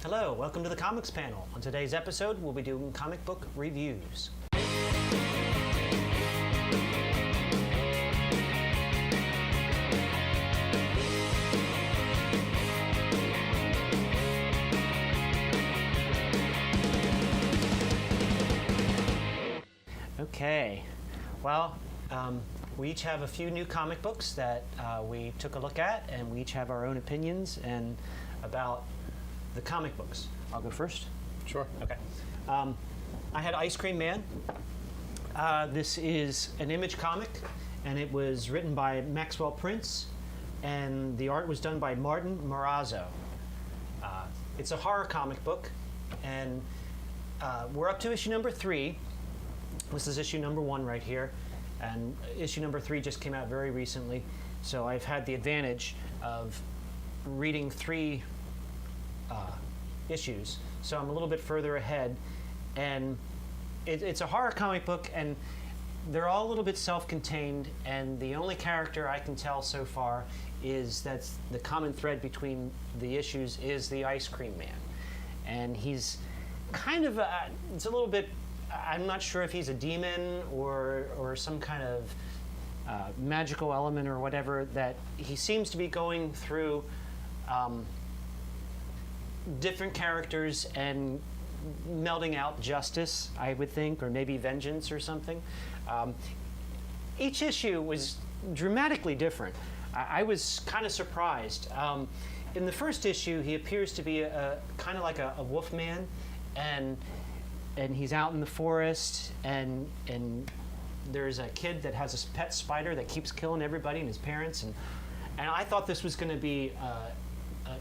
Hello, welcome to the Comics Panel. On today's episode, we'll be doing comic book reviews. Okay, well, we each have a few new comic books that we took a look at, and we each have our own opinions and about the comic books. I'll go first. Sure. Okay. I had Ice Cream Man. This is an Image comic, and it was written by Maxwell Prince, and the art was done by Martin Morazzo. It's a horror comic book, and we're up to issue number 3. This is issue number 1 right here, and issue number 3 just came out very recently, so I've had the advantage of reading 3 issues, so I'm a little bit further ahead, and it's a horror comic book, and they're all a little bit self-contained, and the only character I can tell so far is that's the common thread between the issues is the Ice Cream Man, and he's kind of it's a little bit, I'm not sure if he's a demon or some kind of magical element or whatever, that he seems to be going through different characters and melding out justice, I would think, or maybe vengeance or something. Each issue was dramatically different. I was kind of surprised. In the first issue, he appears to be kind of like a wolf man, and he's out in the forest, and there's a kid that has a pet spider that keeps killing everybody and his parents, and I thought this was going to be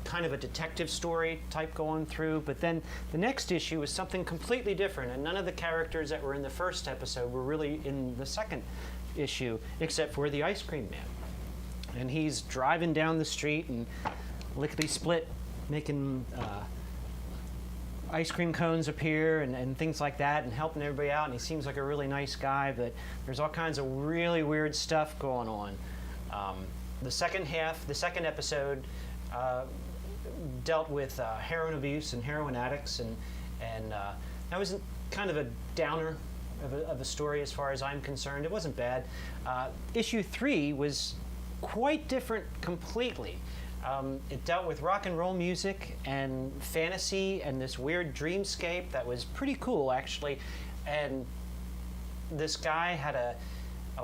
kind of a detective story type going through, but then the next issue was something completely different, and none of the characters that were in the first episode were really in the second issue, except for the Ice Cream Man. And he's driving down the street and lickety-split, making ice cream cones appear and things like that, and helping everybody out, and he seems like a really nice guy, but there's all kinds of really weird stuff going on. The second episode dealt with heroin abuse and heroin addicts, and that was kind of a downer of a story as far as I'm concerned. It wasn't bad. Issue 3 was quite different completely. It dealt with rock and roll music and fantasy and this weird dreamscape that was pretty cool, actually. And this guy had a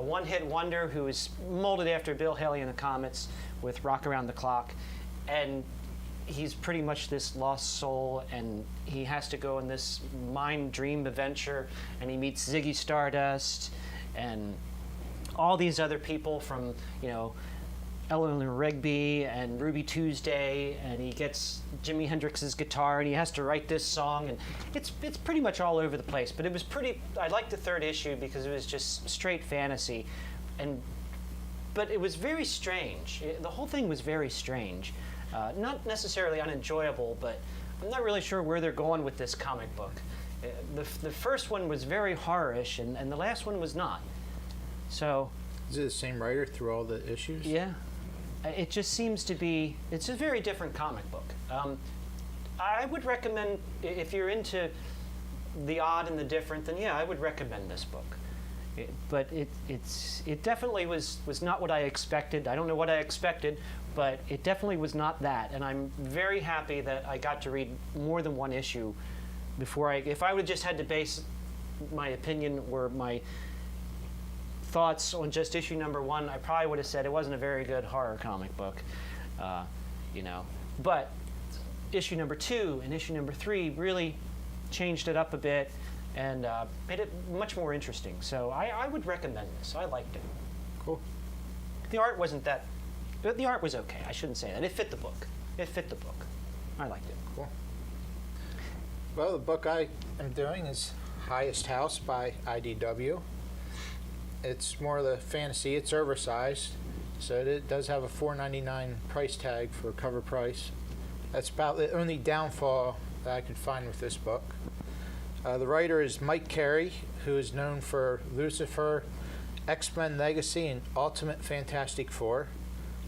one-hit wonder who was molded after Bill Haley in the Comets with Rock Around the Clock. And he's pretty much this lost soul, and he has to go on this mind dream adventure, and he meets Ziggy Stardust and all these other people from, Eleanor Rigby and Ruby Tuesday, and he gets Jimi Hendrix's guitar, and he has to write this song, and it's pretty much all over the place. But it was I liked the third issue because it was just straight fantasy, but it was very strange. The whole thing was very strange. Not necessarily unenjoyable, but I'm not really sure where they're going with this comic book. The first one was very horror-ish, and the last one was not. So, is it the same writer through all the issues? Yeah. It just seems to be, it's a very different comic book. I would recommend, if you're into the odd and the different, then yeah, I would recommend this book. But it definitely was not what I expected. I don't know what I expected, but it definitely was not that. And I'm very happy that I got to read more than one issue before if I would have just had to base my opinion or my thoughts on just issue number 1, I probably would have said it wasn't a very good horror comic book, But issue number 2 and issue number 3 really changed it up a bit and made it much more interesting. So I would recommend this. I liked it. Cool. The art wasn't that, but the art was okay. I shouldn't say that. It fit the book. I liked it. Cool. Well, the book I am doing is Highest House by IDW. It's more of the fantasy. It's oversized, so it does have a $4.99 price tag for cover price. That's about the only downfall that I could find with this book. The writer is Mike Carey, who is known for Lucifer, X-Men Legacy, and Ultimate Fantastic Four.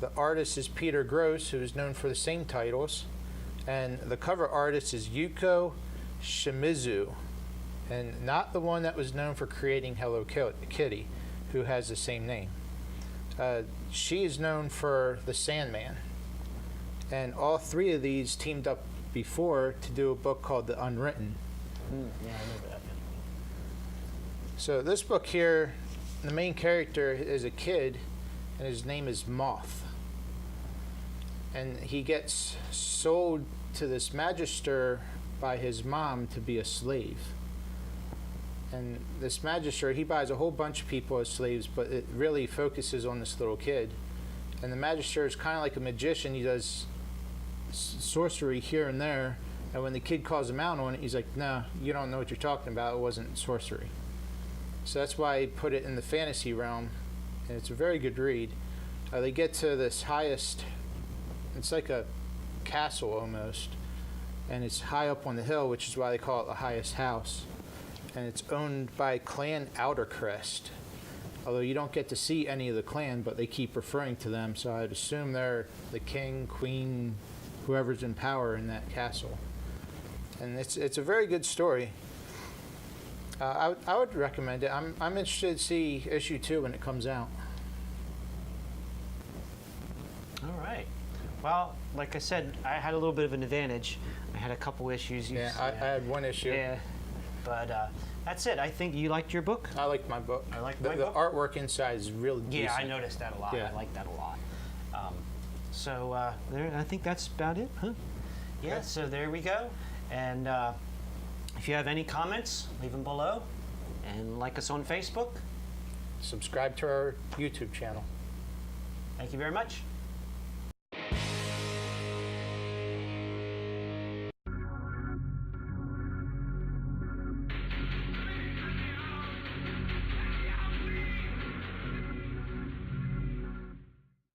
The artist is Peter Gross, who is known for the same titles. And the cover artist is Yuko Shimizu, and not the one that was known for creating Hello Kitty, who has the same name. She is known for The Sandman. And all three of these teamed up before to do a book called The Unwritten. Yeah, I know that. So this book here, the main character is a kid, and his name is Moth. And he gets sold to this magister by his mom to be a slave. And this magister, he buys a whole bunch of people as slaves, but it really focuses on this little kid. And the magister is kind of like a magician. He does sorcery here and there. And when the kid calls him out on it, he's like, no, you don't know what you're talking about. It wasn't sorcery. So that's why I put it in the fantasy realm. And it's a very good read. They get to this highest, it's like a castle almost. And it's high up on the hill, which is why they call it the highest house. And it's owned by Clan Outercrest. Although you don't get to see any of the clan, but they keep referring to them, so I'd assume they're the king, queen, whoever's in power in that castle. And it's a very good story. I would recommend it. I'm interested to see issue 2 when it comes out. All right. Well, like I said, I had a little bit of an advantage. I had a couple issues. Yeah, I had one issue. Yeah, but that's it. I think you liked your book. I liked my book. I liked the, my the book. artwork inside is really decent. Yeah, I noticed that a lot. Yeah. I like that a lot. There, I think that's about it, huh? Yeah, Okay. so there we go. And if you have any comments, leave them below. And like us on Facebook. Subscribe to our YouTube channel. Thank you very much.